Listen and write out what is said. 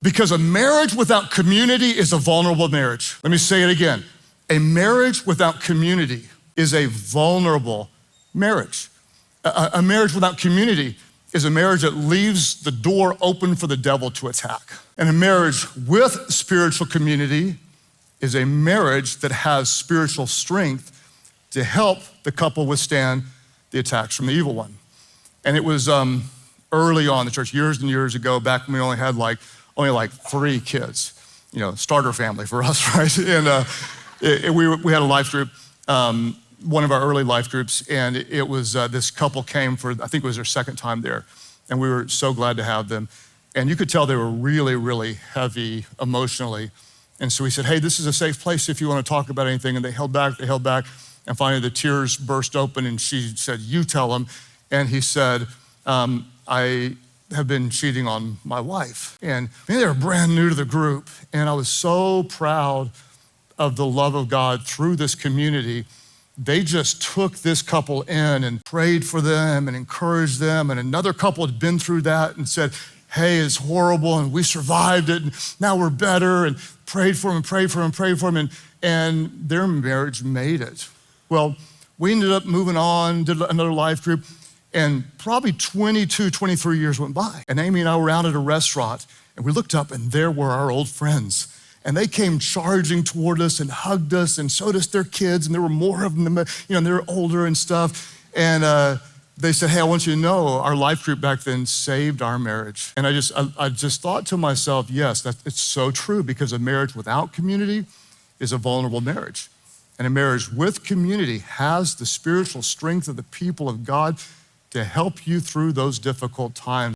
Because a marriage without community is a vulnerable marriage. Let me say it again. A marriage without community is a vulnerable marriage. A marriage without community is a marriage that leaves the door open for the devil to attack. And a marriage with spiritual community is a marriage that has spiritual strength to help the couple withstand the attacks from the evil one. And it was early on in the church, years and years ago, back when we only had like 3 kids, starter family for us, right? And we had a life group, one of our early life groups, and it was this couple came for, I think it was their second time there, and we were so glad to have them. And you could tell they were really, really heavy emotionally. And so we said, hey, this is a safe place if you want to talk about anything. And they held back, and finally the tears burst open, and she said, you tell him. And he said, I have been cheating on my wife. And they were brand new to the group, and I was so proud of the love of God through this community. They just took this couple in and prayed for them and encouraged them. And another couple had been through that and said, hey, it's horrible, and we survived it, and now we're better, and prayed for them, and their marriage made it. Well, we ended up moving on, did another life group, and probably 22, 23 years went by. And Amy and I were out at a restaurant, and we looked up, and there were our old friends. And they came charging toward us and hugged us and showed us their kids, and there were more of them, and they were older and stuff. And they said, hey, I want you to know our life group back then saved our marriage. And I just thought to myself, yes, it's so true, because a marriage without community is a vulnerable marriage. And a marriage with community has the spiritual strength of the people of God to help you through those difficult times.